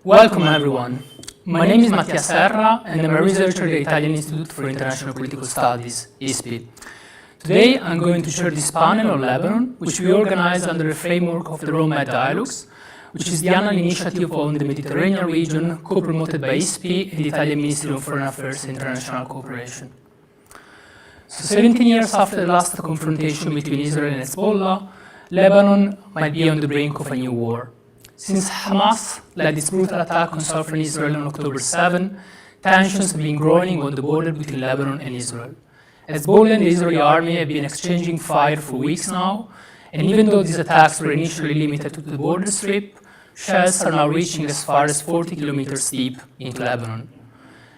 Welcome everyone. My name is Mattia Serra and I'm a researcher at the Italian Institute for International Political Studies, ISPI. Today I'm going to share this panel on Lebanon, which we organized under the framework of the Rome Dialogues, which is the annual initiative on the Mediterranean region co-promoted by ISPI and the Italian Ministry of Foreign Affairs and International Cooperation. So 17 years after the last confrontation between Israel and Hezbollah, Lebanon might be on the brink of a new war. Since Hamas led its brutal attack on southern Israel on October 7, tensions have been growing on the border between Lebanon and Israel. Hezbollah and the Israeli army have been exchanging fire for weeks now, and even though these attacks were initially limited to the border strip, shells are now reaching as far as 40 kilometers deep into Lebanon.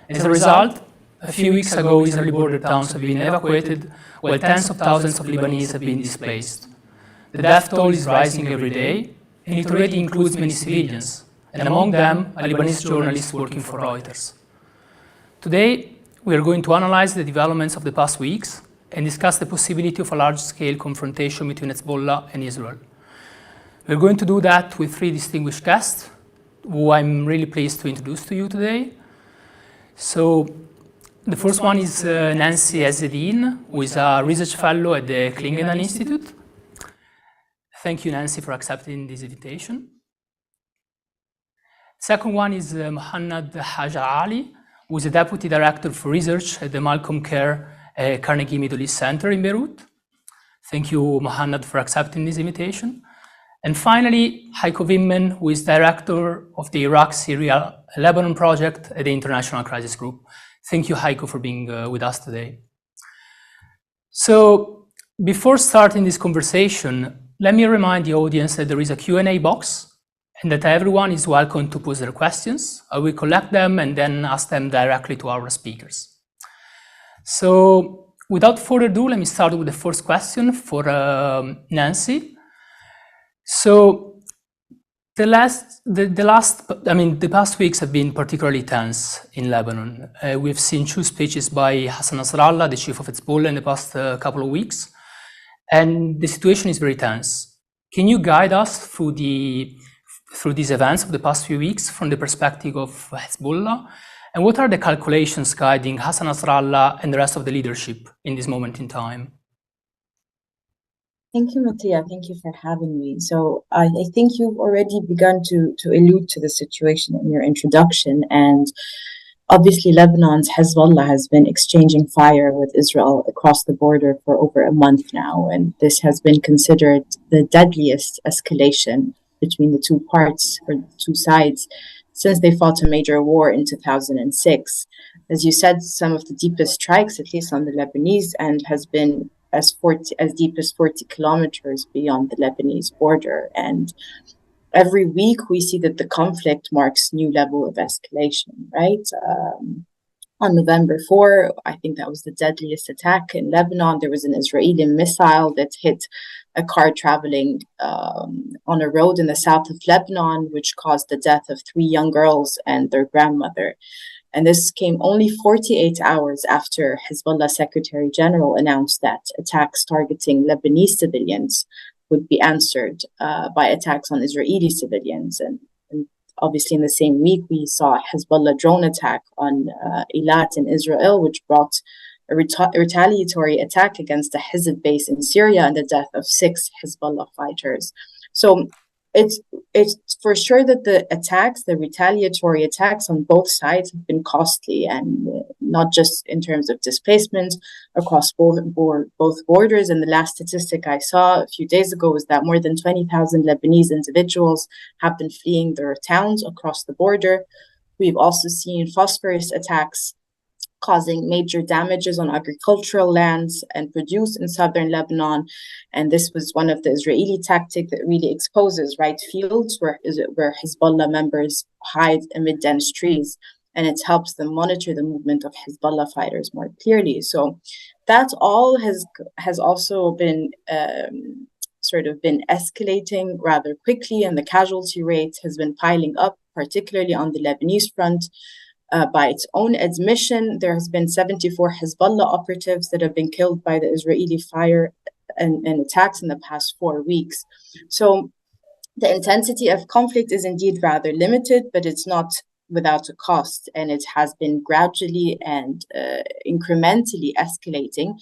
As a result, a few weeks ago, Israeli border towns have been evacuated, while tens of thousands of Lebanese have been displaced. The death toll is rising every day, and it already includes many civilians, and among them, a Lebanese journalist working for Reuters. Today, we are going to analyze the developments of the past weeks and discuss the possibility of a large-scale confrontation between Hezbollah and Israel. We're going to do that with three distinguished guests, who I'm really pleased to introduce to you today. So, the first one is Nancy EZZEDDINE, who is a research fellow at the Clingendael Institute. Thank you, Nancy, for accepting this invitation. Second one is MOHANAD, who is a deputy director for research at the Malcolm Kerr Carnegie Middle East Center in Beirut. Thank you, MOHANAD, for accepting this invitation. And finally, HEIKO WIMMEN, who is director of the Iraq, Syria, Lebanon project at the International Crisis Group. Thank you, HEIKO, for being with us today. So, before starting this conversation, let me remind the audience that there is a Q&A box and that everyone is welcome to pose their questions. I will collect them and then ask them directly to our speakers. So, without further ado, let me start with the first question for Nancy. So, the past weeks have been particularly tense in Lebanon. We've seen two speeches by Hassan Nasrallah, the chief of Hezbollah, in the past couple of weeks. And the situation is very tense. Can you guide us through these events of the past few weeks from the perspective of Hezbollah? And what are the calculations guiding Hassan Nasrallah and the rest of the leadership in this moment in time? Thank you, Mattia. Thank you for having me. So I think you've already begun to allude to the situation in your introduction. And obviously, Lebanon's Hezbollah has been exchanging fire with Israel across the border for over a month now, and this has been considered the deadliest escalation between the two parts, or two sides, since they fought a major war in 2006. As you said, some of the deepest strikes, at least on the Lebanese end, has been as deep as 40 kilometers beyond the Lebanese border. And every week, we see that the conflict marks new level of escalation, right? On November 4, I think that was the deadliest attack in Lebanon. There was an Israeli missile that hit a car traveling on a road in the south of Lebanon, which caused the death of 3 young girls and their grandmother. And this came only 48 hours after Hezbollah Secretary General announced that attacks targeting Lebanese civilians would be answered by attacks on Israeli civilians. And obviously in the same week, we saw a Hezbollah drone attack on Eilat in Israel, which brought a retaliatory attack against a Hezbollah base in Syria and the death of 6 Hezbollah fighters. So it's for sure that the retaliatory attacks on both sides have been costly, and not just in terms of displacement across both borders. And the last statistic I saw a few days ago was that more than 20,000 Lebanese individuals have been fleeing their towns across the border. We've also seen phosphorus attacks causing major damages on agricultural lands and produce in southern Lebanon. And this was one of the Israeli tactics that really exposes fields where Hezbollah members hide amid dense trees. And it helps them monitor the movement of Hezbollah fighters more clearly. So that all has also been been escalating rather quickly, and the casualty rate has been piling up, particularly on the Lebanese front. By its own admission, there has been 74 Hezbollah operatives that have been killed by the Israeli fire and attacks in the past 4 weeks. So The intensity of conflict is indeed rather limited, but it's not without a cost, and it has been gradually and incrementally escalating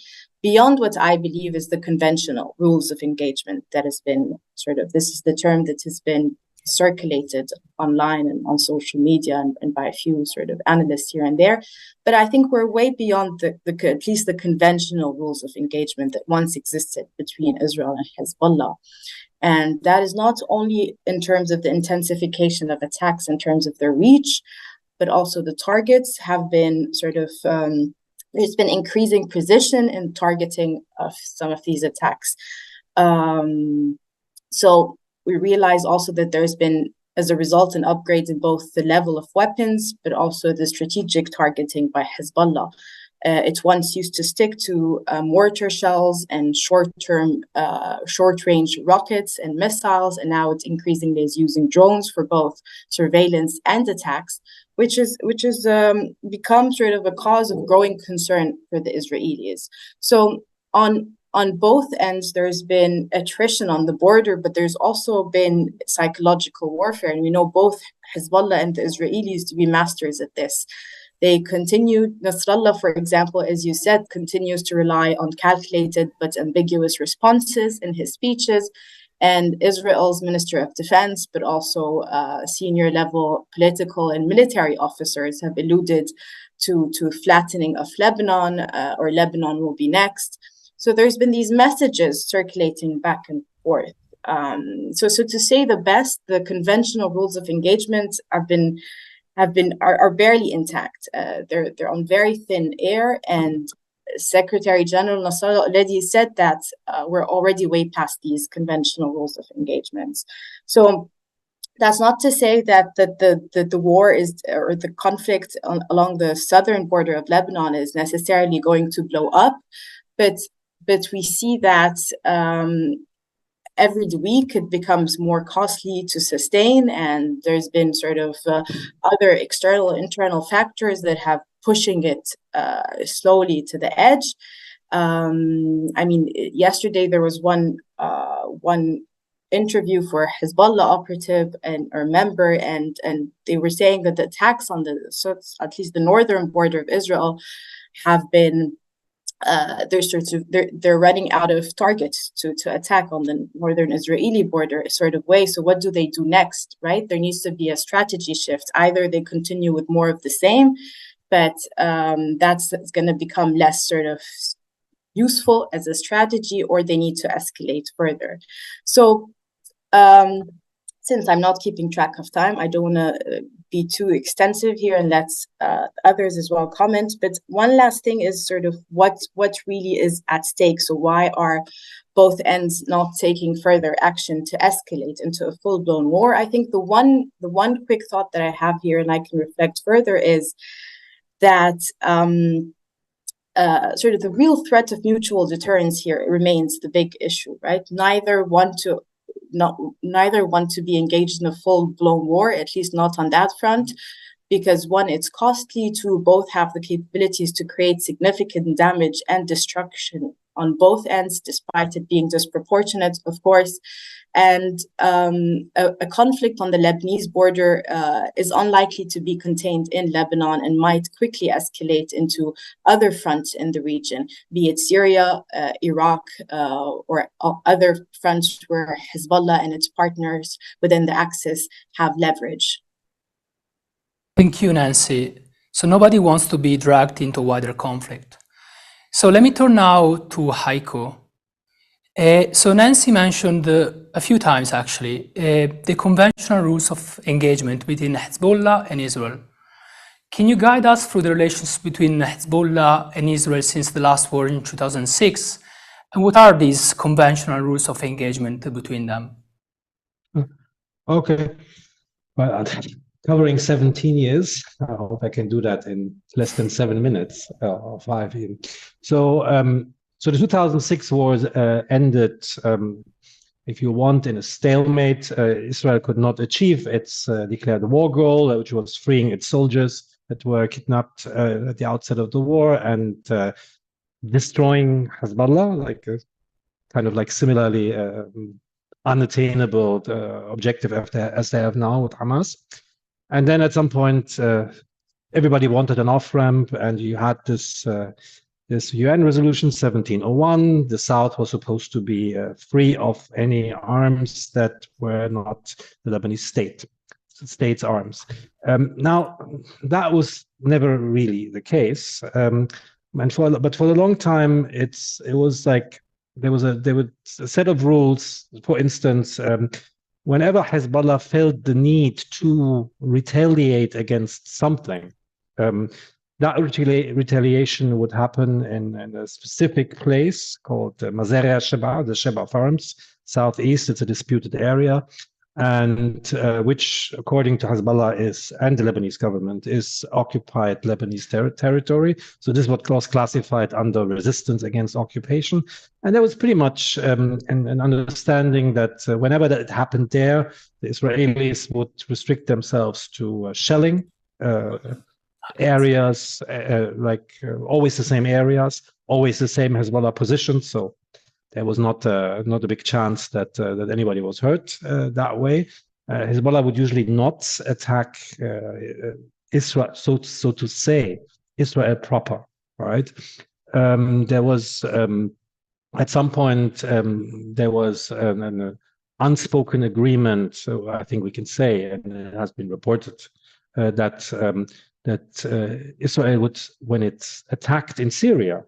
beyond what I believe is the conventional rules of engagement that has been this is the term that has been circulated online and on social media and by a few analysts here and there. But I think we're way beyond at least the conventional rules of engagement that once existed between Israel and Hezbollah. And that is not only in terms of the intensification of attacks in terms of their reach, but also the targets have been there's been increasing precision in targeting of some of these attacks. So we realize also that there's been, as a result, an upgrade in both the level of weapons, but also the strategic targeting by Hezbollah. It once used to stick to mortar shells and short-range rockets and missiles, and now it increasingly is using drones for both surveillance and attacks, which has become a cause of growing concern for the Israelis. So on both ends, there's been attrition on the border, but there's also been psychological warfare, and we know both Hezbollah and the Israelis to be masters at this. They continue, Nasrallah, for example, as you said, continues to rely on calculated but ambiguous responses in his speeches. And Israel's Minister of Defense, but also senior level political and military officers have alluded to flattening of Lebanon, or Lebanon will be next. So there's been these messages circulating back and forth. So to say the best, the conventional rules of engagement are barely intact. They're on very thin air, and Secretary General Nasrallah already said that we're already way past these conventional rules of engagement. So that's not to say that the war is, or the conflict along the southern border of Lebanon is necessarily going to blow up, but we see that every week it becomes more costly to sustain, and there's been other external, internal factors that have pushing it slowly to the edge. Yesterday there was one interview for Hezbollah operative or member, and they were saying that the attacks on at least the northern border of Israel have been they're running out of targets to attack on the northern Israeli border way. So what do they do next, right? There needs to be a strategy shift. Either they continue with more of the same, but that's going to become less useful as a strategy, or they need to escalate further. So since I'm not keeping track of time, I don't want to be too extensive here and let others as well comment. But one last thing is what really is at stake. So why are both ends not taking further action to escalate into a full-blown war? I think the one quick thought that I have here, and I can reflect further, is that the real threat of mutual deterrence here remains the big issue, right? Neither want to be engaged in a full-blown war, at least not on that front, because one, it's costly. Two, both have the capabilities to create significant damage and destruction on both ends, despite it being disproportionate, of course. And a conflict on the Lebanese border is unlikely to be contained in Lebanon and might quickly escalate into other fronts in the region, be it Syria, Iraq, or other fronts where Hezbollah and its partners within the Axis have leverage. Thank you, Nancy. So nobody wants to be dragged into wider conflict. So let me turn now to HEIKO. So Nancy mentioned a few times, actually, the conventional rules of engagement between Hezbollah and Israel. Can you guide us through the relations between Hezbollah and Israel since the last war in 2006? And what are these conventional rules of engagement between them? Okay. Well, covering 17 years, I hope I can do that in less than 7 minutes, or 5 even. So the 2006 wars ended, if you want, in a stalemate. Israel could not achieve its declared war goal, which was freeing its soldiers that were kidnapped at the outset of the war, and destroying Hezbollah, similarly unattainable objective as they have now with Hamas. And then at some point, everybody wanted an off-ramp, and you had this UN resolution 1701. The South was supposed to be free of any arms that were not the Lebanese state's arms. Now, that was never really the case. But for a long time, it was like there was a set of rules. For instance, whenever Hezbollah felt the need to retaliate against something, that retaliation would happen in a specific place called Mazarea Sheba, the Sheba Farms, southeast. It's a disputed area, and which, according to Hezbollah, and the Lebanese government, is occupied Lebanese territory. So this was classified under resistance against occupation. And there was pretty much an understanding that whenever that happened there, the Israelis would restrict themselves to shelling areas, always the same areas, always the same Hezbollah positions. So there was not a big chance that anybody was hurt that way. Hezbollah would usually not attack Israel, so to say, Israel proper, right? There was at some point there was an unspoken agreement. So I think we can say, and it has been reported that Israel would, when it's attacked in Syria,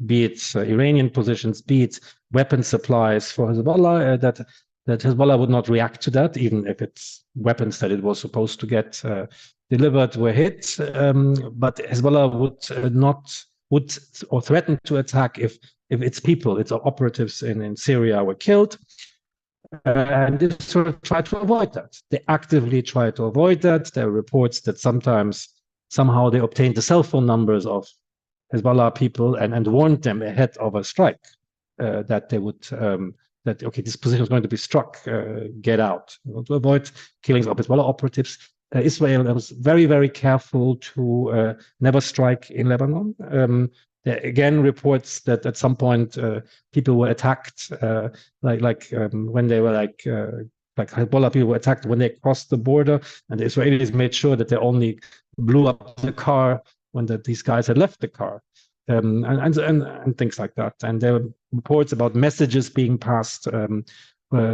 be it Iranian positions, be it weapon supplies for Hezbollah, that Hezbollah would not react to that, even if it's weapons that it was supposed to get delivered were hit. But Hezbollah would threaten to attack if its people, its operatives in Syria were killed. And they sort of try to avoid that. They actively try to avoid that. There are reports that somehow they obtained the cell phone numbers of Hezbollah people and warned them ahead of a strike that they would okay, this position is going to be struck, get out. To avoid killings of Hezbollah operatives, Israel was very, very careful to never strike in Lebanon. There are again reports that at some point people were attacked, when they were like Hezbollah people were attacked when they crossed the border, and the Israelis made sure that they only blew up the car when these guys had left the car, and things like that. And there were reports about messages being passed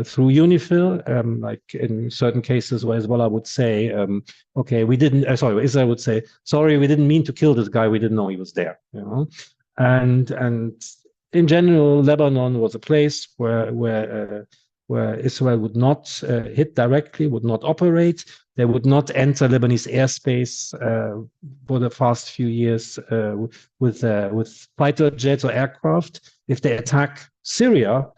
through UNIFIL, like in certain cases where Hezbollah would say, okay, Israel would say, sorry, we didn't mean to kill this guy, we didn't know he was there, you know. And in general, Lebanon was a place where Israel would not hit directly, would not operate. They would not enter Lebanese airspace for the past few years with fighter jets or aircraft. If they attack Syria,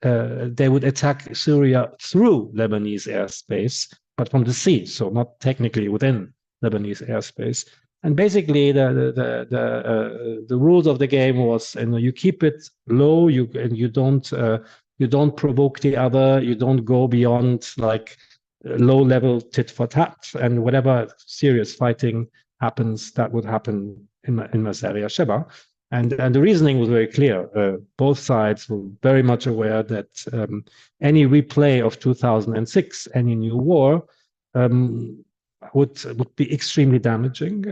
they would attack Syria through Lebanese airspace, but from the sea, so not technically within Lebanese airspace. And basically, the rules of the game was, you keep it low, you don't provoke the other, you don't go beyond like low-level tit for tat, and whatever serious fighting happens, that would happen in Mazarea Sheba. And the reasoning was very clear. Both sides were very much aware that any replay of 2006, any new war, would be extremely damaging,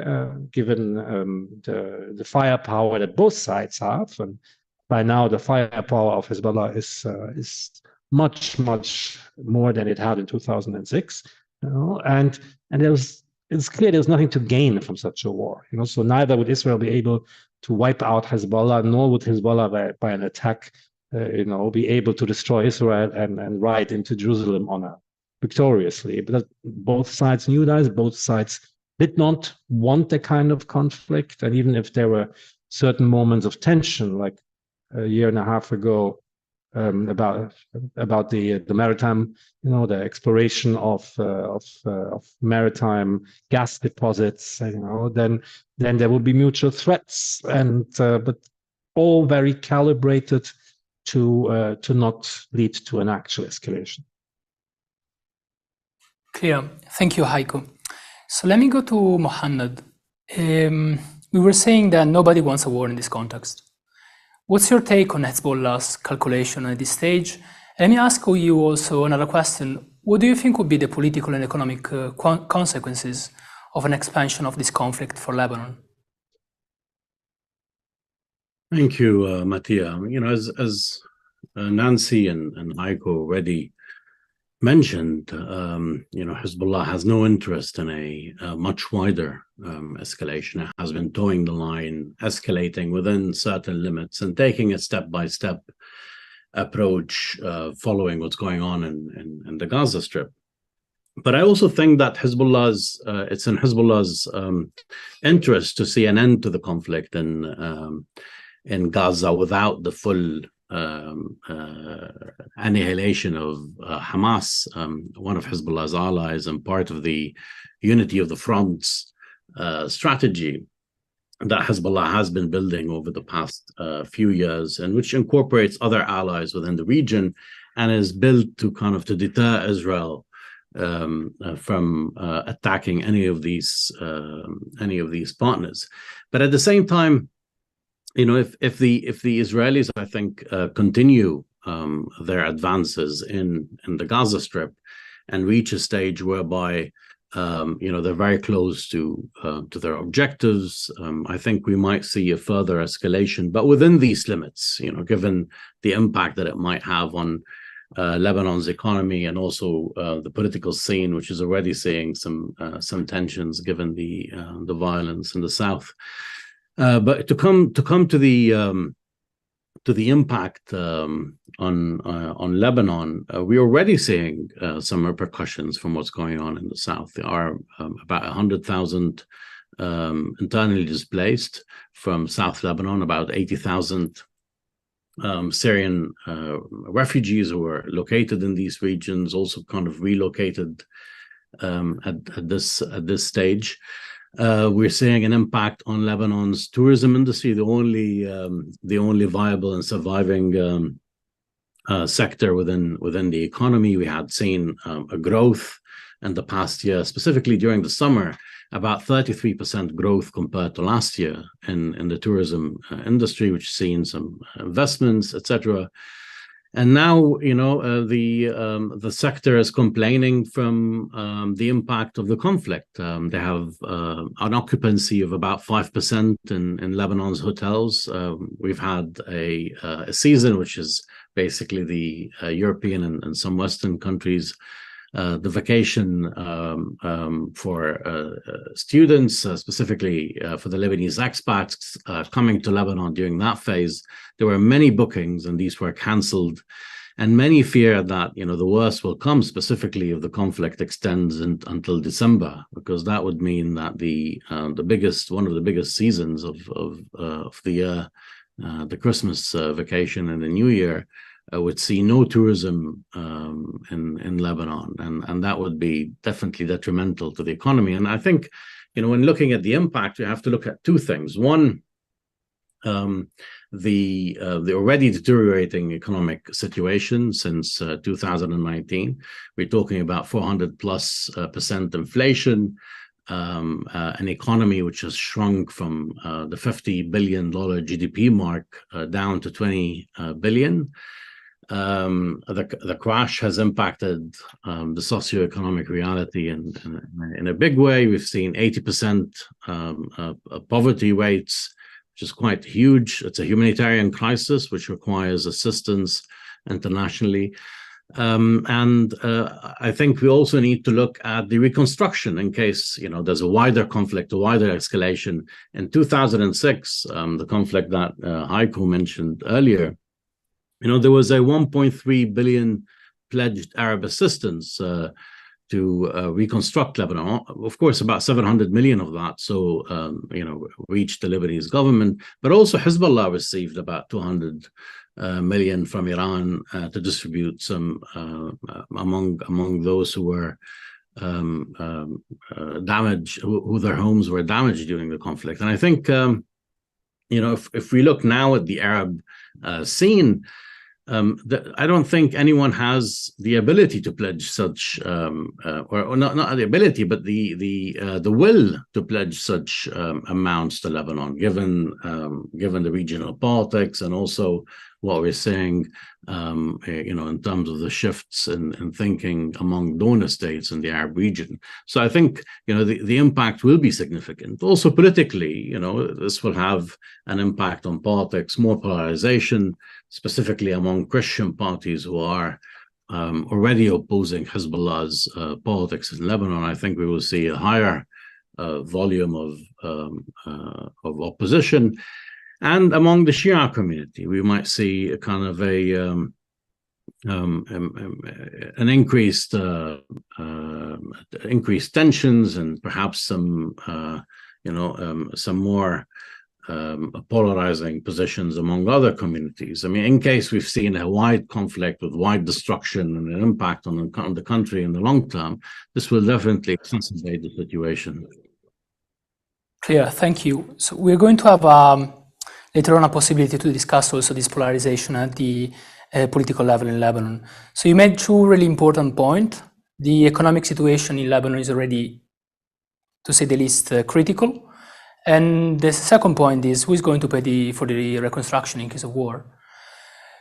given the firepower that both sides have. And by now, the firepower of Hezbollah is much, much more than it had in 2006. You know? And it's clear there's nothing to gain from such a war. You know, so neither would Israel be able to wipe out Hezbollah, nor would Hezbollah by an attack, be able to destroy Israel and ride into Jerusalem victoriously. But both sides knew that. Both sides did not want the kind of conflict. And even if there were certain moments of tension, like a year and a half ago, about the maritime, the exploration of maritime gas deposits, then there will be mutual threats, but all very calibrated to not lead to an actual escalation. Clear. Thank you, HEIKO. So let me go to MOHANAD. We were saying that nobody wants a war in this context. What's your take on Hezbollah's calculation at this stage, Let me ask you also another question. What do you think would be the political and economic consequences of an expansion of this conflict for Lebanon? Thank you, Mattia. You know, as Nancy and HEIKO already mentioned, you know, Hezbollah has no interest in a much wider escalation. It has been towing the line, escalating within certain limits and taking a step-by-step approach following what's going on in the Gaza Strip. But I also think that it's in Hezbollah's interest to see an end to the conflict in Gaza without the full annihilation of Hamas, one of Hezbollah's allies and part of the unity of the fronts strategy that Hezbollah has been building over the past few years, and which incorporates other allies within the region and is built to deter Israel from attacking any of these partners. But at the same time, you know, if the Israelis, I think, continue their advances in the Gaza Strip and reach a stage whereby you know, they're very close to their objectives, I think we might see a further escalation, but within these limits, you know, given the impact that it might have on Lebanon's economy and also the political scene, which is already seeing some tensions given the violence in the south. But to come to the impact on Lebanon, we're already seeing some repercussions from what's going on in the south. There are about 100,000 internally displaced from South Lebanon, about 80,000 Syrian refugees who are located in these regions, also kind of relocated at this stage. We're seeing an impact on Lebanon's tourism industry, the only viable and surviving sector within the economy. We had seen a growth in the past year, specifically during the summer, about 33% growth compared to last year in the tourism industry, which has seen some investments, etc. And now, you know, the sector is complaining from the impact of the conflict. They have an occupancy of about 5% in Lebanon's hotels. We've had a season, which is basically the European and some Western countries, the vacation for students, specifically for the Lebanese expats coming to Lebanon during that phase. There were many bookings and these were cancelled, and many fear that, you know, the worst will come, specifically if the conflict extends until December, because that would mean that one of the biggest seasons of the year, the Christmas vacation and the New Year, would see no tourism in Lebanon, and that would be definitely detrimental to the economy. And I think, you know, when looking at the impact, you have to look at two things. One, the already deteriorating economic situation since 2019. We're talking about 400+% inflation, an economy which has shrunk from the $50 billion GDP mark down to 20 billion. The crash has impacted the socioeconomic reality in a big way. We've seen 80% poverty rates, which is quite huge. It's a humanitarian crisis which requires assistance internationally. And I think we also need to look at the reconstruction in case, you know, there's a wider conflict, a wider escalation. In 2006, the conflict that HEIKO mentioned earlier, you know, there was a 1.3 billion pledged Arab assistance to reconstruct Lebanon. Of course, about 700 million of that, so you know, reached the Lebanese government. But also Hezbollah received about 200 million from Iran to distribute some among those who were damaged, who their homes were damaged during the conflict. And I think, you know, if we look now at the Arab scene, I don't think anyone has the ability to pledge such, or not the ability, but the will to pledge such amounts to Lebanon, given the regional politics and also what we're seeing, in terms of the shifts in thinking among donor states in the Arab region. So I think, the impact will be significant. Also politically, this will have an impact on politics, more polarization, specifically among Christian parties who are already opposing Hezbollah's politics in Lebanon. I think we will see a higher volume of opposition. And among the Shia community, we might see a kind of an increased tensions and perhaps some more polarizing positions among other communities. I mean, in case we've seen a wide conflict with wide destruction and an impact on the country in the long term, this will definitely exacerbate the situation. Clear, thank you. So we're going to have later on a possibility to discuss also this polarization at the political level in Lebanon. So you made two really important points. The economic situation in Lebanon is already, to say the least, critical. And the second point is who is going to pay for the reconstruction in case of war.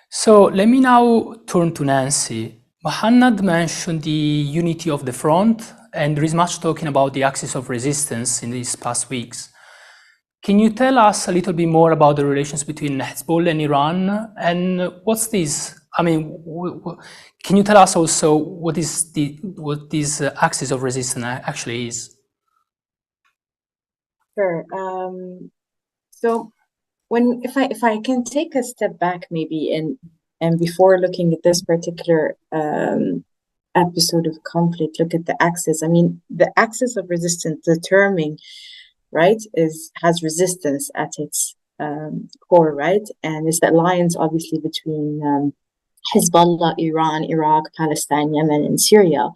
So let me now turn to Nancy. MOHANAD mentioned the unity of the front, and there is much talking about the axis of resistance in these past weeks. Can you tell us a little bit more about the relations between Hezbollah and Iran? And what's this? I mean, can you tell us also what this axis of resistance actually is? Sure. So if I can take a step back maybe and before looking at this particular episode of conflict, look at the axis. I mean, the axis of resistance, the terming, right, has resistance at its core, right? And it's the alliance obviously between Hezbollah, Iran, Iraq, Palestine, Yemen, and Syria.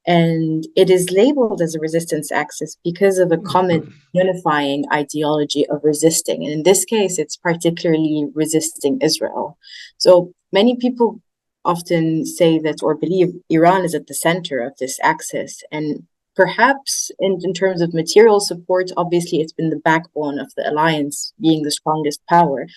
And it is labeled as a resistance axis because of a common unifying ideology of resisting. And in this case, it's particularly resisting Israel. So many people often say that or believe Iran is at the center of this axis. And perhaps in terms of material support, obviously it's been the backbone of the alliance, being the strongest power.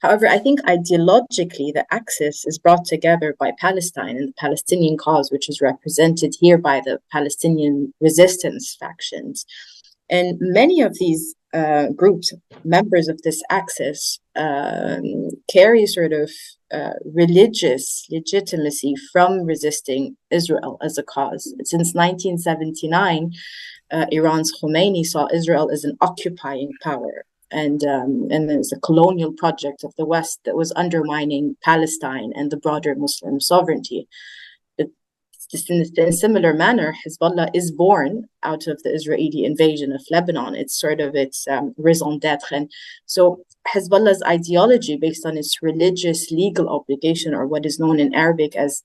However, I think ideologically, the axis is brought together by Palestine and the Palestinian cause, which is represented here by the Palestinian resistance factions. And many of these groups, members of this axis, carry sort of religious legitimacy from resisting Israel as a cause. Since 1979, Iran's Khomeini saw Israel as an occupying power. And there's a colonial project of the West that was undermining Palestine and the broader Muslim sovereignty. Just in a similar manner, Hezbollah is born out of the Israeli invasion of Lebanon. It's sort of its raison d'etre. And so Hezbollah's ideology, based on its religious legal obligation, or what is known in Arabic as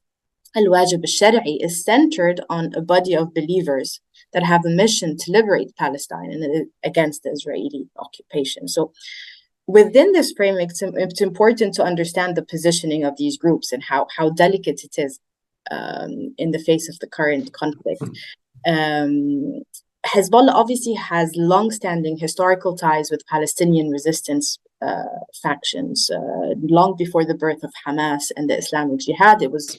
al-wajib al-shar'i, is centered on a body of believers that have a mission to liberate Palestine and against the Israeli occupation. So within this framework, it's important to understand the positioning of these groups and how delicate it is in the face of the current conflict. Hezbollah obviously has long-standing historical ties with Palestinian resistance factions. Long before the birth of Hamas and the Islamic Jihad, it was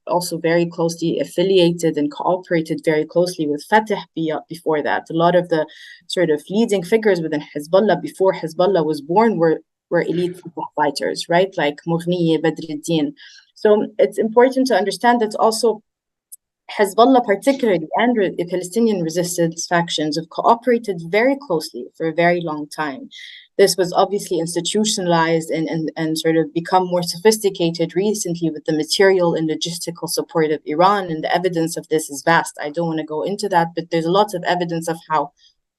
also very closely affiliated and cooperated very closely with Fatah before that. A lot of the sort of leading figures within Hezbollah before Hezbollah was born were elite fighters, right? Like Mughniye, Badruddin. So it's important to understand that also Hezbollah particularly and the Palestinian resistance factions have cooperated very closely for a very long time. This was obviously institutionalized and sort of become more sophisticated recently with the material and logistical support of Iran, and the evidence of this is vast. I don't want to go into that, but there's lots of evidence of how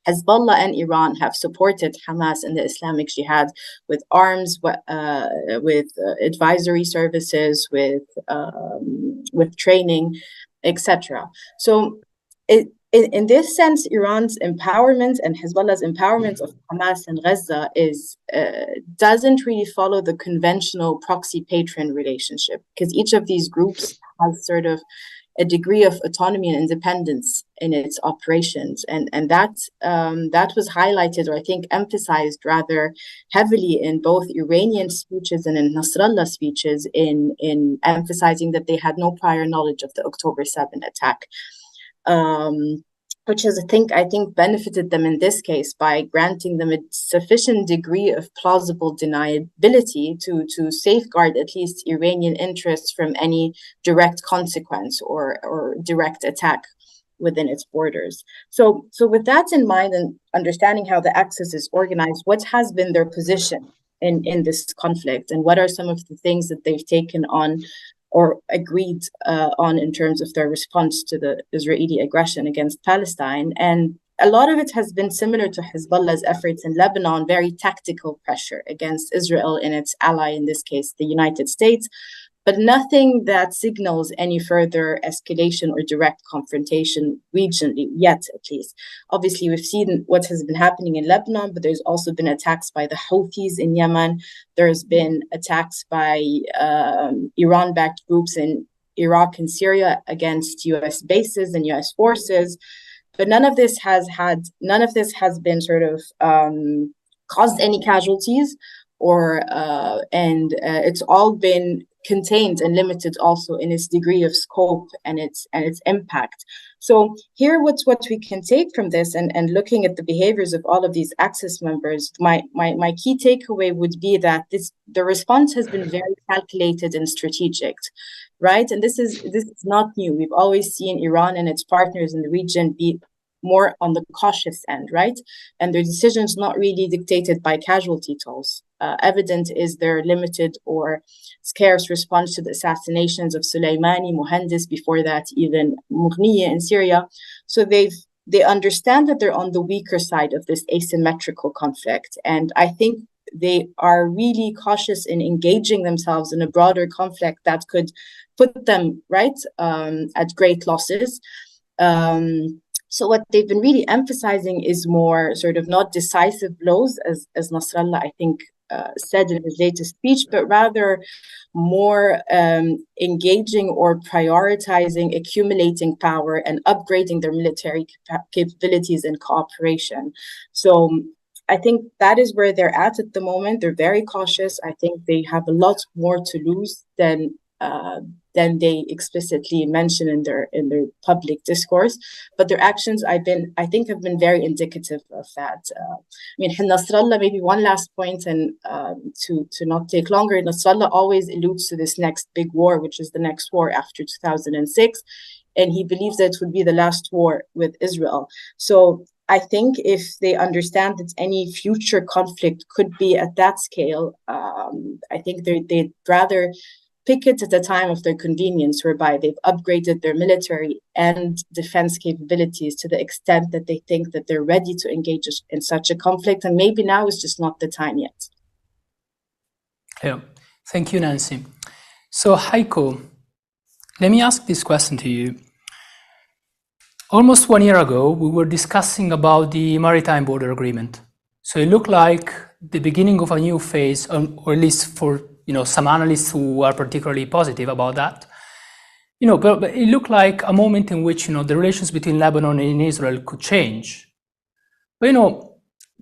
Hezbollah and Iran have supported Hamas and the Islamic Jihad with arms, with advisory services, with training, etc. So in this sense, Iran's empowerment and Hezbollah's empowerment of Hamas and Gaza doesn't really follow the conventional proxy-patron relationship, because each of these groups has sort of a degree of autonomy and independence in its operations, and that was highlighted, or I think emphasized rather heavily in both Iranian speeches and in Nasrallah speeches, in emphasizing that they had no prior knowledge of the October 7 attack. Which is, I think benefited them in this case by granting them a sufficient degree of plausible deniability to safeguard at least Iranian interests from any direct consequence or direct attack within its borders. So with that in mind, and understanding how the Axis is organized, what has been their position in this conflict, and what are some of the things that they've taken on or agreed on in terms of their response to the Israeli aggression against Palestine? And a lot of it has been similar to Hezbollah's efforts in Lebanon, very tactical pressure against Israel and its ally, in this case, the United States, but nothing that signals any further escalation or direct confrontation regionally, yet at least. Obviously, we've seen what has been happening in Lebanon, but there's also been attacks by the Houthis in Yemen. There's been attacks by Iran-backed groups in Iraq and Syria against U.S. bases and U.S. forces. But none of this has been sort of caused any casualties, and it's all been contained and limited also in its degree of scope and its impact. So here, what we can take from this, and looking at the behaviors of all of these Axis members, my key takeaway would be that the response has been very calculated and strategic, right? And this is not new. We've always seen Iran and its partners in the region be more on the cautious end, right? And their decisions not really dictated by casualty tolls. Evident is their limited or scarce response to the assassinations of Soleimani, MOHANAD, before that even Mughniya in Syria. So they understand that they're on the weaker side of this asymmetrical conflict. And I think they are really cautious in engaging themselves in a broader conflict that could put them, right, at great losses. So what they've been really emphasizing is more sort of not decisive blows, as Nasrallah, I think, said in his latest speech, but rather more engaging or prioritizing, accumulating power and upgrading their military capabilities and cooperation. So I think that is where they're at the moment. They're very cautious. I think they have a lot more to lose than they explicitly mention in their public discourse, but their actions I think have been very indicative of that. Nasrallah, maybe one last point, and to not take longer, Nasrallah always alludes to this next big war, which is the next war after 2006, and he believes that it would be the last war with Israel. So I think if they understand that any future conflict could be at that scale, I think they'd rather pick it at a time of their convenience, whereby they've upgraded their military and defense capabilities to the extent that they think that they're ready to engage in such a conflict. And maybe now is just not the time yet. Yeah, thank you, Nancy. So HEIKO, let me ask this question to you. Almost 1 year ago, we were discussing about the Maritime Border Agreement. So it looked like the beginning of a new phase, or at least for some analysts who are particularly positive about that. But it looked like a moment in which the relations between Lebanon and Israel could change. But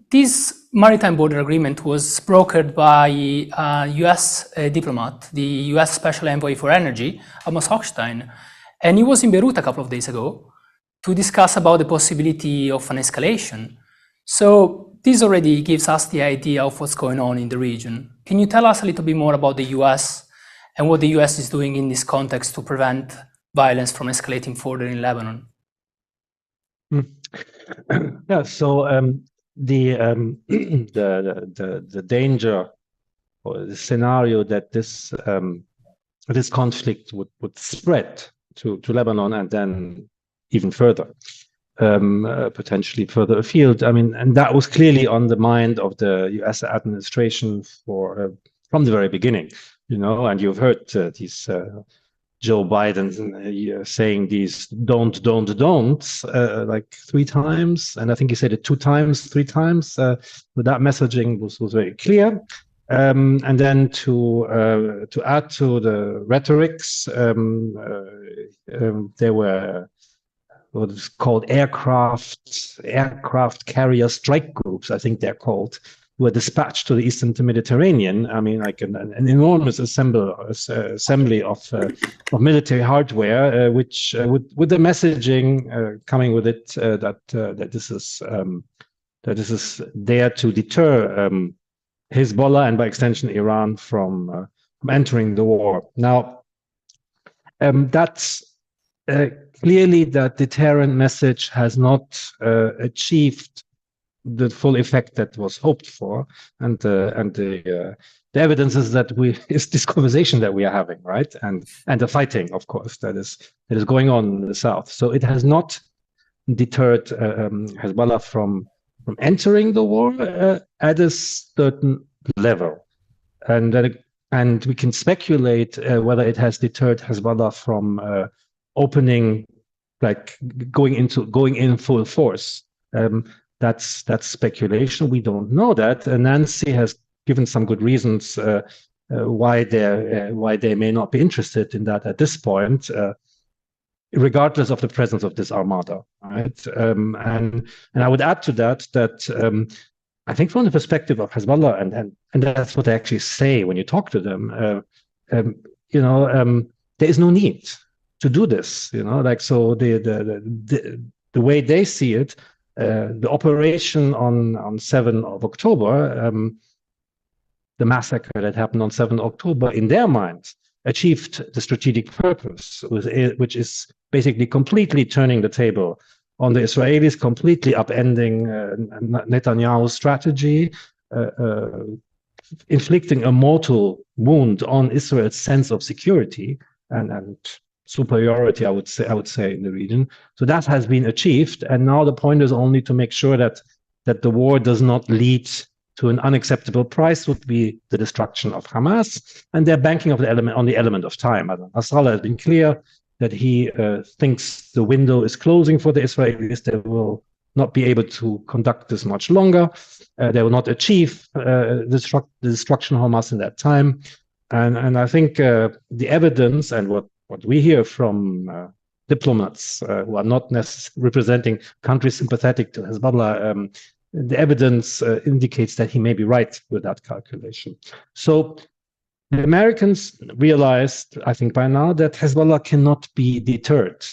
this Maritime Border Agreement was brokered by a US diplomat, the US Special Envoy for Energy, Amos Hochstein, and he was in Beirut a couple of days ago to discuss about the possibility of an escalation. So this already gives us the idea of what's going on in the region. Can you tell us a little bit more about the US and what the US is doing in this context to prevent violence from escalating further in Lebanon? Yeah, so the danger or the scenario that this conflict would spread to Lebanon and then even further, potentially further afield. And that was clearly on the mind of the U.S. administration from the very beginning. And you've heard these Joe Biden saying these don't like 3 times, and I think he said it 2 times, 3 times. But that messaging was very clear. And then to add to the rhetorics, there were what is called aircraft carrier strike groups, I think they're called, who were dispatched to the eastern Mediterranean. I mean, like an enormous assembly of military hardware, which with the messaging coming with it that this is there to deter Hezbollah and by extension Iran from entering the war. Now, that's clearly that deterrent message has not achieved the full effect that was hoped for, and the evidence is that is this conversation that we are having, right, and the fighting, of course, that is going on in the south. So it has not deterred Hezbollah from entering the war at a certain level, and we can speculate whether it has deterred Hezbollah from opening, like going in full force. That's speculation. We don't know that. And Nancy has given some good reasons why they may not be interested in that at this point, regardless of the presence of this armada, right? And I would add to that I think from the perspective of Hezbollah, and that's what they actually say when you talk to them, there is no need to do this, like, so the way they see it, the operation on 7th of October, the massacre that happened on 7th October, in their minds, achieved the strategic purpose, which is basically completely turning the table on the Israelis, completely upending Netanyahu's strategy, inflicting a mortal wound on Israel's sense of security and superiority, I would say, in the region. So that has been achieved, and now the point is only to make sure that the war does not lead to an unacceptable price, would be the destruction of Hamas, and they're banking on the element of time. Nasrallah has been clear that he thinks the window is closing for the Israelis. They will not be able to conduct this much longer. They will not achieve the destruction of Hamas in that time. And I think the evidence and what we hear from diplomats who are not necessarily representing countries sympathetic to Hezbollah, the evidence indicates that he may be right with that calculation. So the Americans realized, I think by now, that Hezbollah cannot be deterred,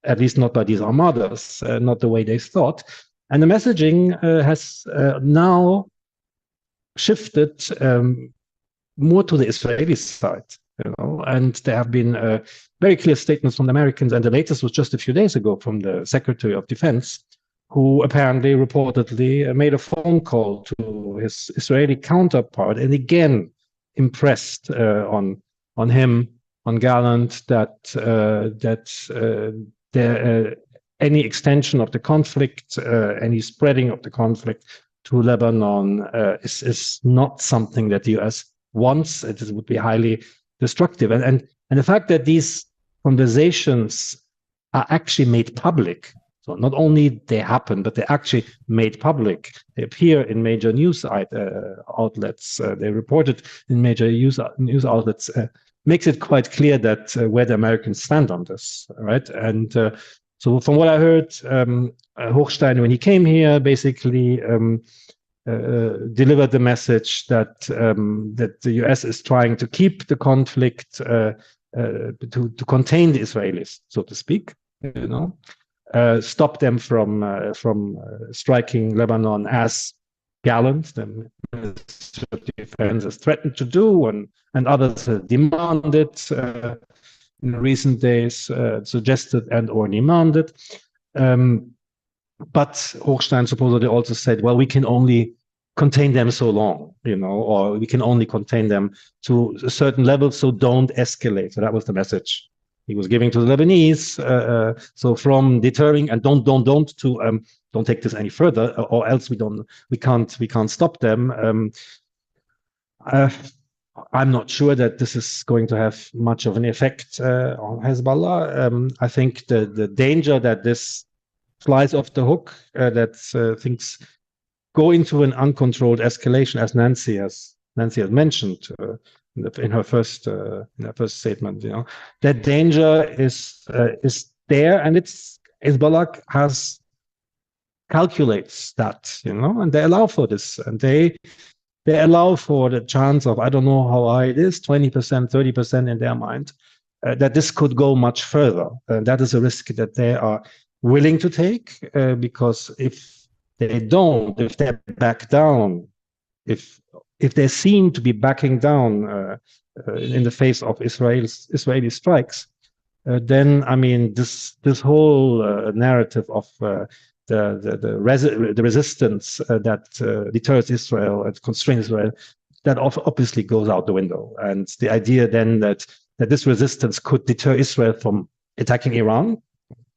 at least not by these armadas, not the way they thought. And the messaging has now shifted more to the Israeli side, and there have been very clear statements from the Americans, and the latest was just a few days ago from the Secretary of Defense, who apparently reportedly made a phone call to his Israeli counterpart, and again impressed on him, on Gallant, that any extension of the conflict, any spreading of the conflict to Lebanon is not something that the US wants. It would be highly destructive. And the fact that these conversations are actually made public, so not only they happen, but they're actually made public. They appear in major news outlets. They reported in major news outlets. Makes it quite clear that where the Americans stand on this, right? And so from what I heard, Hochstein, when he came here, basically delivered the message that the US is trying to keep the conflict, to contain the Israelis, so to speak, stop them from striking Lebanon, as Gallant, the Minister of Defense, has threatened to do, and others have demanded in recent days, suggested and or demanded. But Hochstein supposedly also said, well, we can only contain them so long, or we can only contain them to a certain level, so don't escalate. So that was the message he was giving to the Lebanese. So from deterring and don't to don't take this any further, or else we can't stop them. I'm not sure that this is going to have much of an effect on Hezbollah. I think the danger that this flies off the hook, that things go into an uncontrolled escalation, as Nancy has Nancy has mentioned in her first statement, that danger is there, and Hezbollah calculates that, and they allow for this, and they allow for the chance of, I don't know how high it is, 20%, 30% in their mind, that this could go much further. That is a risk that they are willing to take, because if they back down, if they seem to be backing down in the face of Israeli strikes, then I mean this whole narrative of the resistance that deters Israel and constrains Israel, that obviously goes out the window. And the idea then that this resistance could deter Israel from attacking Iran,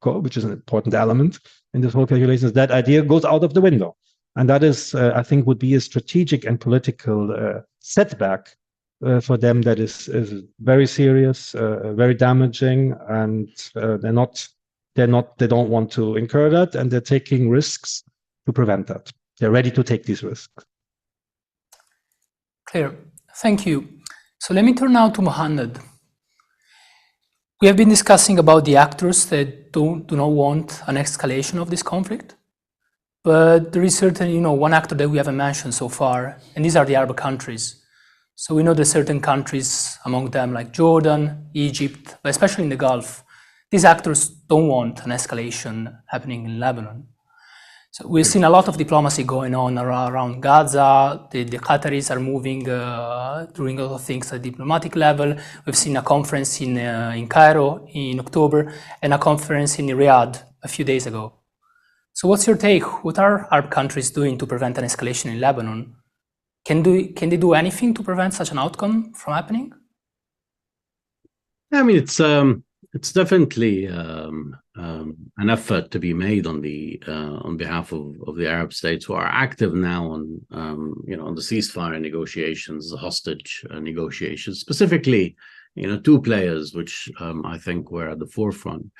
which is an important element in this whole calculation, that idea goes out of the window. And that is, I think, would be a strategic and political setback for them that is very serious, very damaging, and they don't want to incur that, and they're taking risks to prevent that. They're ready to take these risks. Clear. Thank you. So let me turn now to MOHANAD. We have been discussing about the actors that do not want an escalation of this conflict, but there is certainly, one actor that we haven't mentioned so far, and these are the Arab countries. So we know that certain countries, among them like Jordan, Egypt, but especially in the Gulf, these actors don't want an escalation happening in Lebanon. So we've seen a lot of diplomacy going on around Gaza. The Qataris are moving, doing a lot of things at diplomatic level. We've seen a conference in Cairo in October and a conference in Riyadh a few days ago. So what's your take? What are Arab countries doing to prevent an escalation in Lebanon? Can they do anything to prevent such an outcome from happening? I mean, it's definitely an effort to be made on behalf of the Arab states who are active now on the ceasefire negotiations, the hostage negotiations. Specifically, two players which I think were at the forefront,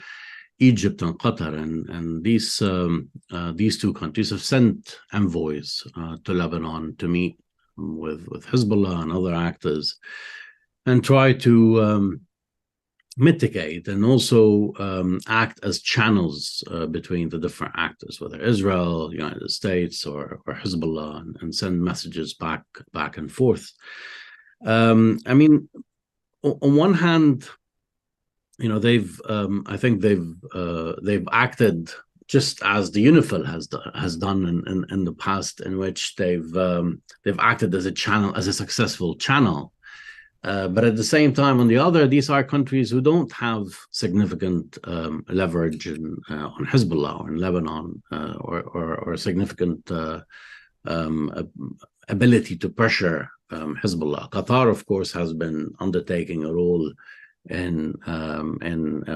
Egypt and Qatar, and these two countries have sent envoys to Lebanon to meet with Hezbollah and other actors and try to mitigate and also act as channels between the different actors, whether Israel, United States, or Hezbollah, and send messages back and forth. I mean, on one hand, I think they've acted just as the UNIFIL has done in the past, in which they've acted as a channel, as a successful channel. But at the same time, on the other, these are countries who don't have significant leverage on Hezbollah or in Lebanon, or significant ability to pressure Hezbollah. Qatar, of course, has been undertaking a role in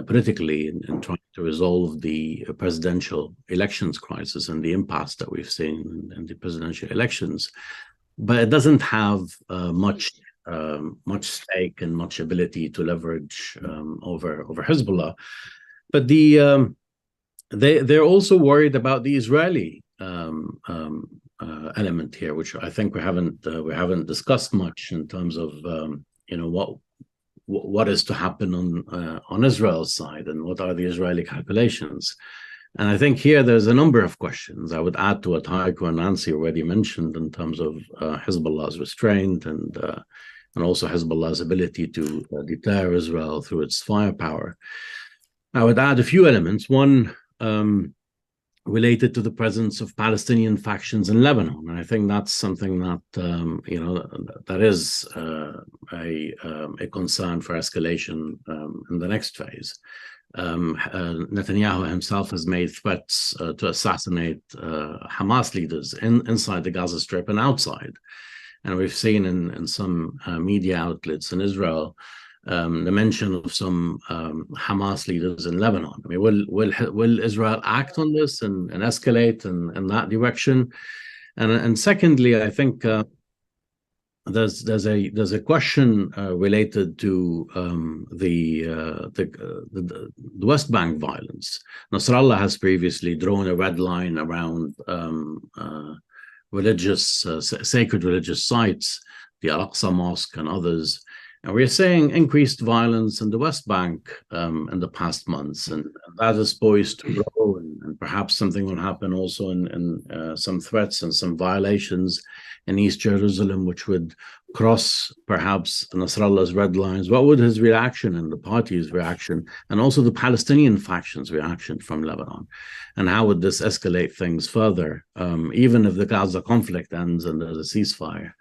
politically in trying to resolve the presidential elections crisis and the impasse that we've seen in the presidential elections, but it doesn't have much stake and much ability to leverage over Hezbollah. But they're also worried about the Israeli element here, which I think we haven't discussed much in terms of what is to happen on Israel's side and what are the Israeli calculations. And I think here there's a number of questions. I would add to what HEIKO and Nancy already mentioned in terms of Hezbollah's restraint and also Hezbollah's ability to deter Israel through its firepower. I would add a few elements. One, related to the presence of Palestinian factions in Lebanon. And I think that's something that, that is a concern for escalation in the next phase. Netanyahu himself has made threats to assassinate Hamas leaders inside the Gaza Strip and outside. And we've seen in some media outlets in Israel the mention of some Hamas leaders in Lebanon. I mean, will Israel act on this and escalate in that direction? And secondly, I think there's a question related to the West Bank violence. Nasrallah has previously drawn a red line around sacred religious sites the Al-Aqsa Mosque and others. And we're seeing increased violence in the West Bank in the past months, and that is poised to grow, and perhaps something will happen also in some threats and some violations in East Jerusalem, which would cross perhaps Nasrallah's red lines. What would his reaction and the party's reaction, and also the Palestinian faction's reaction from Lebanon? And how would this escalate things further, even if the Gaza conflict ends and there's a ceasefire?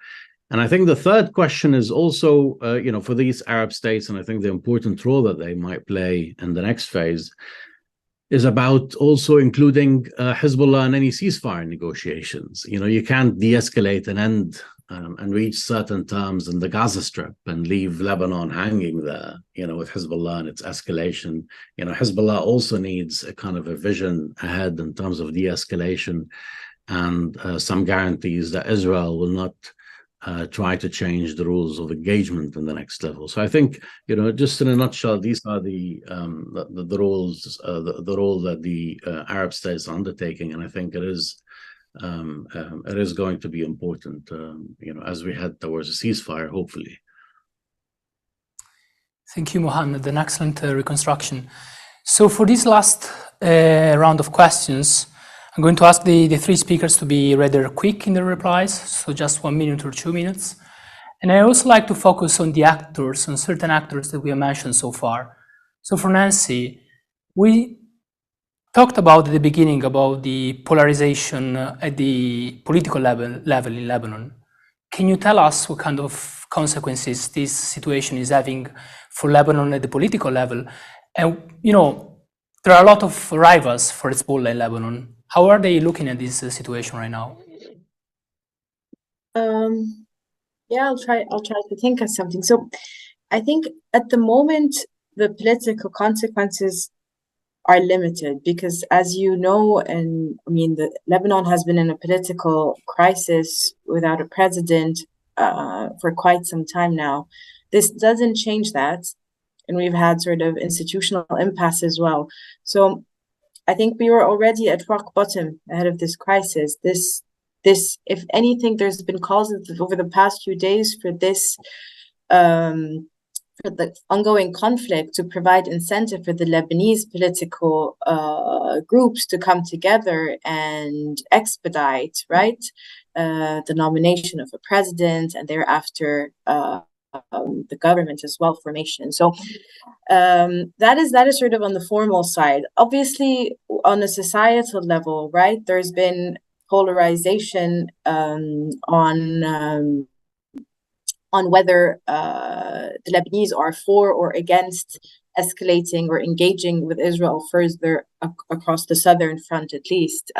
And I think the third question is also, for these Arab states, and I think the important role that they might play in the next phase is about also including Hezbollah in any ceasefire negotiations. You can't de-escalate and end and reach certain terms in the Gaza Strip and leave Lebanon hanging there, with Hezbollah and its escalation. Hezbollah also needs a kind of a vision ahead in terms of de-escalation and some guarantees that Israel will not try to change the rules of engagement in the next level. So I think, just in a nutshell, these are the roles, the role that the Arab states are undertaking, and I think it is going to be important, as we head towards a ceasefire, hopefully. Thank you, Mohanad. An excellent reconstruction. So for this last round of questions, I'm going to ask the three speakers to be rather quick in their replies, so just 1 minute or 2 minutes. And I also like to focus on the actors, on certain actors that we have mentioned so far. So for Nancy, we talked about at the beginning about the polarization at the political level in Lebanon. Can you tell us what kind of consequences this situation is having for Lebanon at the political level? And, there are a lot of rivals for Hezbollah in Lebanon. How are they looking at this situation right now? Yeah, I'll try to think of something. So I think at the moment, the political consequences are limited because, as you know, Lebanon has been in a political crisis without a president for quite some time now. This doesn't change that. And we've had sort of institutional impasse as well. So I think we were already at rock bottom ahead of this crisis. This, if anything, there's been calls over the past few days for this, for the ongoing conflict to provide incentive for the Lebanese political groups to come together and expedite, right, the nomination of a president and thereafter the government as well formation. So that is sort of on the formal side. Obviously, on a societal level, right, there's been polarization on whether the Lebanese are for or against escalating or engaging with Israel further across the southern front, at least.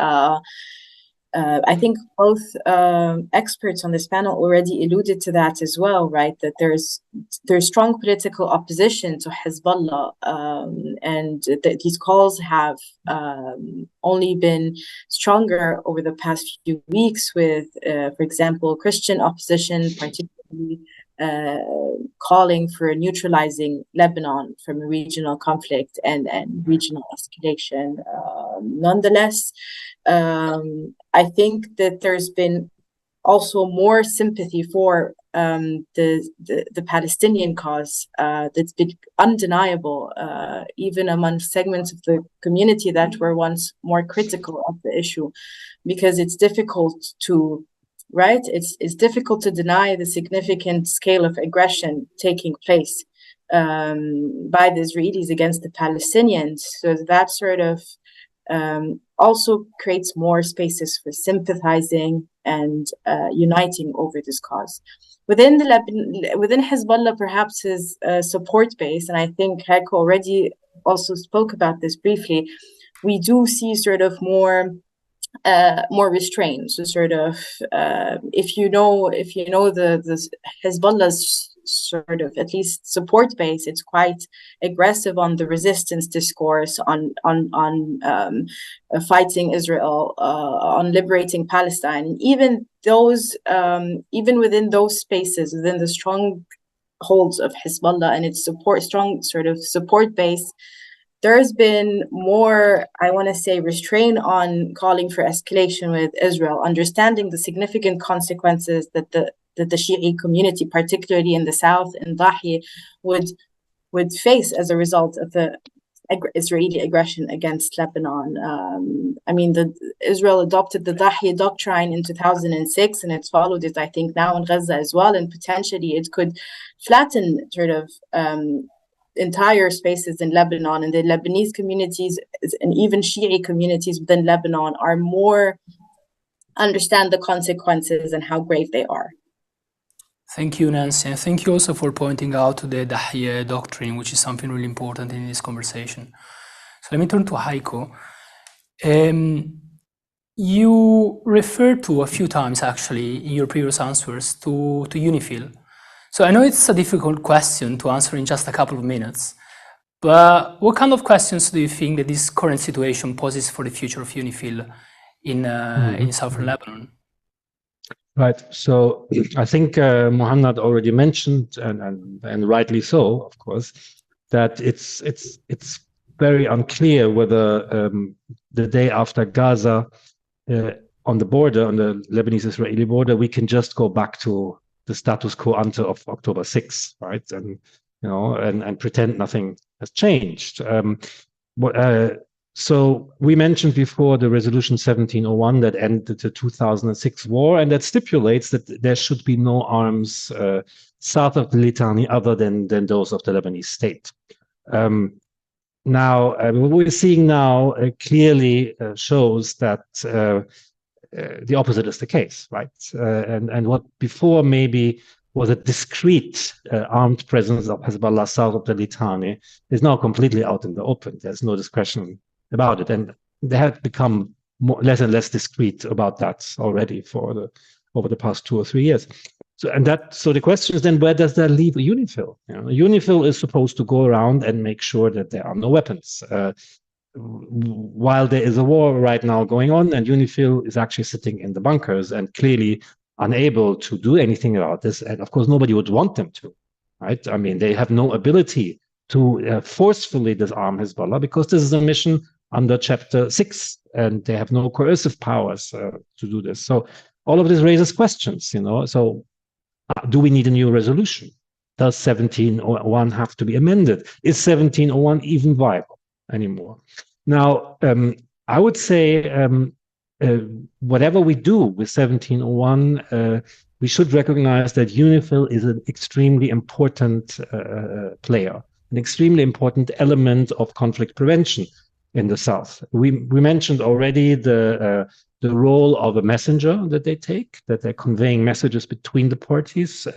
I think both experts on this panel already alluded to that as well, right? That there's strong political opposition to Hezbollah, and these calls have only been stronger over the past few weeks with, for example, Christian opposition, particularly calling for neutralizing Lebanon from a regional conflict and regional escalation. Nonetheless, I think that there's been also more sympathy for the Palestinian cause that's been undeniable, even among segments of the community that were once more critical of the issue, because it's difficult to, right? It's difficult to deny the significant scale of aggression taking place by the Israelis against the Palestinians. So that sort of also creates more spaces for sympathizing and uniting over this cause. Within Hezbollah, perhaps his support base, and I think HEIKO already also spoke about this briefly, we do see sort of more restraint. So sort of if you know the Hezbollah's sort of at least support base, it's quite aggressive on the resistance discourse, on fighting Israel, on liberating Palestine. Even within those spaces, within the strongholds of Hezbollah and its strong sort of support base, there's been more, I want to say, restraint on calling for escalation with Israel, understanding the significant consequences that the that the Shi'i community, particularly in the south, in Dahi, would face as a result of the Israeli aggression against Lebanon. I mean, Israel adopted the Dahi doctrine in 2006, and it's followed it, I think, now in Gaza as well, and potentially it could flatten sort of entire spaces in Lebanon, and the Lebanese communities and even Shi'i communities within Lebanon are more understand the consequences and how grave they are. Thank you, Nancy, and thank you also for pointing out the Dahi doctrine, which is something really important in this conversation. So let me turn to HEIKO. You referred to a few times, actually, in your previous answers to UNIFIL. So I know it's a difficult question to answer in just a couple of minutes, but what kind of questions do you think that this current situation poses for the future of UNIFIL in southern Lebanon? Right. So I think MOHANAD already mentioned, and rightly so, of course, that it's very unclear whether the day after Gaza, on the border, on the Lebanese-Israeli border, we can just go back to the status quo ante of October 6th, right? And and pretend nothing has changed. So we mentioned before the resolution 1701 that ended the 2006 war, and that stipulates that there should be no arms south of the Litani other than those of the Lebanese state. Now, what we're seeing now clearly shows that the opposite is the case, right? And what before maybe was a discrete armed presence of Hezbollah south of the Litani is now completely out in the open. There's no discretion about it, and they have become less and less discreet about that already over the past 2 or 3 years. So the question is then, where does that leave UNIFIL? UNIFIL is supposed to go around and make sure that there are no weapons. While there is a war right now going on, and UNIFIL is actually sitting in the bunkers and clearly unable to do anything about this, and of course nobody would want them to, right? I mean, they have no ability to forcefully disarm Hezbollah because this is a mission under Chapter 6, and they have no coercive powers to do this. So all of this raises questions, So do we need a new resolution? Does 1701 have to be amended? Is 1701 even viable anymore? Now, I would say whatever we do with 1701, we should recognize that UNIFIL is an extremely important player, an extremely important element of conflict prevention in the south. We mentioned already the role of a messenger that they take, that they're conveying messages between the parties,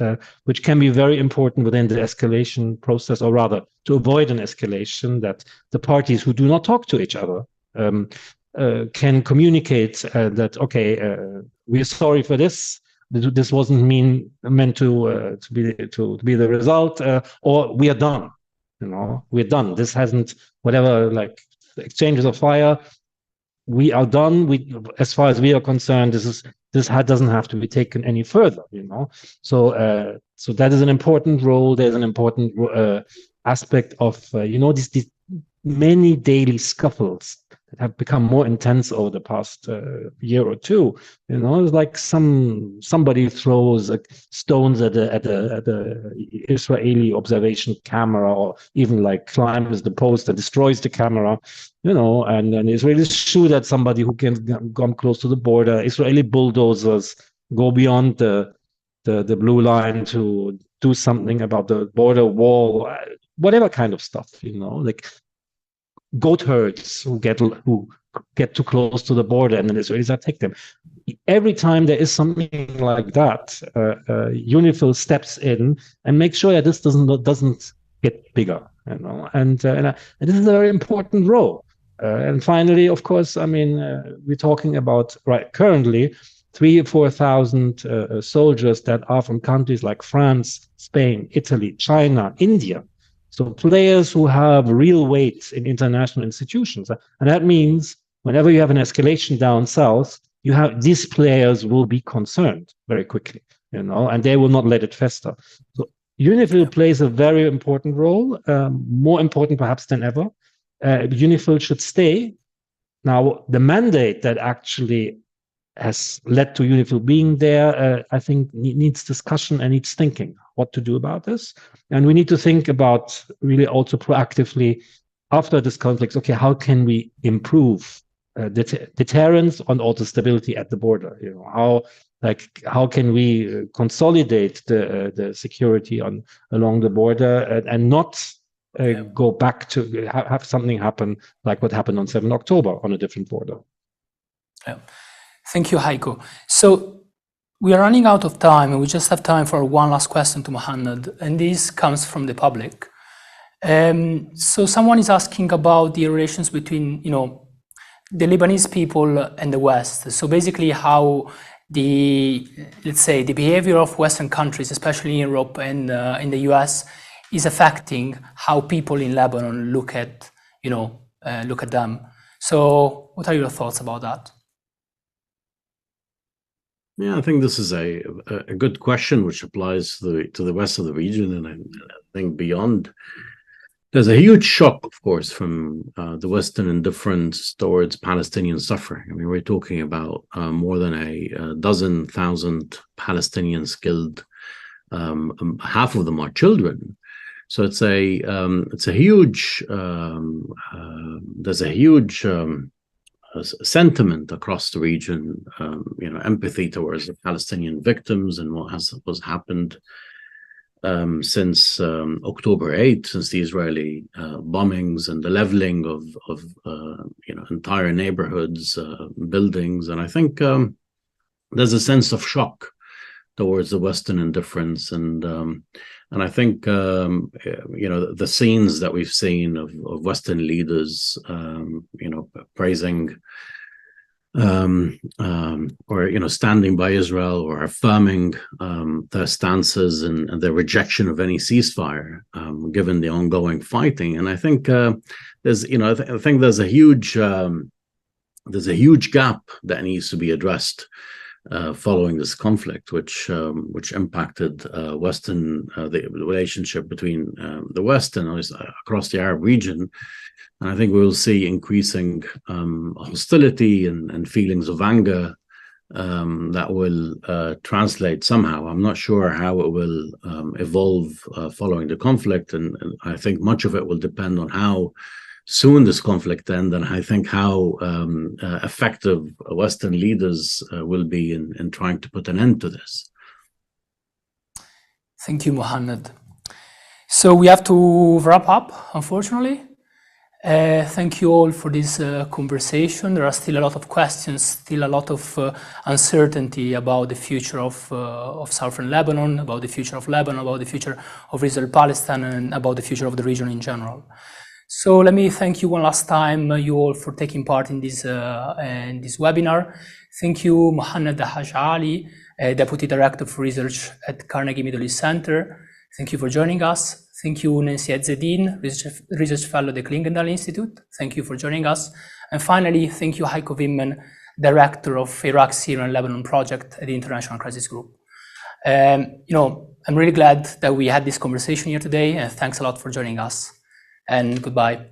which can be very important within the escalation process, or rather to avoid an escalation, that the parties who do not talk to each other can communicate that, okay, we're sorry for this. This wasn't meant to be the result, or we are done. We're done. This hasn't, whatever, like exchanges of fire, we are done. As far as we are concerned, this doesn't have to be taken any further. So that is an important role. There's an important aspect of these many daily scuffles that have become more intense over the past year or two. It's like somebody throws stones at the Israeli observation camera, or even like climbs the post and destroys the camera. And Israelis shoot at somebody who can come close to the border. Israeli bulldozers go beyond the blue line to do something about the border wall, whatever kind of stuff. Like goat herds who get too close to the border, and then the Israelis attack them. Every time there is something like that, UNIFIL steps in and makes sure that this doesn't get bigger. And this is a very important role. And finally, of course, I mean, we're talking about currently 3,000 or 4,000 soldiers that are from countries like France, Spain, Italy, China, India. So players who have real weight in international institutions. And that means whenever you have an escalation down south, these players will be concerned very quickly, and they will not let it fester. So UNIFIL plays a very important role, more important perhaps than ever. UNIFIL should stay. Now, the mandate that actually has led to UNIFIL being there, I think needs discussion and needs thinking what to do about this. And we need to think about really also proactively after this conflict, okay, how can we improve deterrence and also stability at the border? You know, how can we consolidate the security along the border and not go back to have something happen like what happened on 7 October on a different border? Yeah. Thank you, HEIKO. So we are running out of time, and we just have time for one last question to Mohanad, and this comes from the public. So someone is asking about the relations between, the Lebanese people and the West. So basically how let's say, the behavior of Western countries, especially in Europe and in the US, is affecting how people in Lebanon look at them. So what are your thoughts about that? Yeah, I think this is a good question, which applies to the rest of the region, and I think beyond. There's a huge shock, of course, from the Western indifference towards Palestinian suffering. I mean, we're talking about more than a dozen thousand Palestinians killed. Half of them are children. So it's a huge. There's a huge sentiment across the region. Empathy towards the Palestinian victims and what was happened. Since October 8th, since the Israeli bombings and the leveling of entire neighborhoods, buildings, and I think there's a sense of shock towards the Western indifference, and I think the scenes that we've seen of Western leaders, praising. Or standing by Israel or affirming their stances and their rejection of any ceasefire, given the ongoing fighting. And I think there's a huge gap that needs to be addressed following this conflict, which impacted the relationship between the West and across the Arab region. And I think we will see increasing hostility and feelings of anger that will translate somehow. I'm not sure how it will evolve following the conflict, and I think much of it will depend on how soon this conflict ends, and I think how effective Western leaders will be in trying to put an end to this. Thank you, Mohanad. So we have to wrap up, unfortunately. Thank you all for this conversation. There are still a lot of questions, still a lot of uncertainty about the future of southern Lebanon, about the future of Lebanon, about the future of Israel-Palestine, and about the future of the region in general. So let me thank you one last time, you all, for taking part in this webinar. Thank you, MOHANAD Haj Ali, Deputy Director for Research at Carnegie Middle East Center. Thank you for joining us. Thank you, Nancy EZZEDDINE, Research Fellow at the Clingendael Institute. Thank you for joining us. And finally, thank you, HEIKO WIMMEN, Director of Iraq, Syria and Lebanon Project at the International Crisis Group. I'm really glad that we had this conversation here today, and thanks a lot for joining us. And goodbye.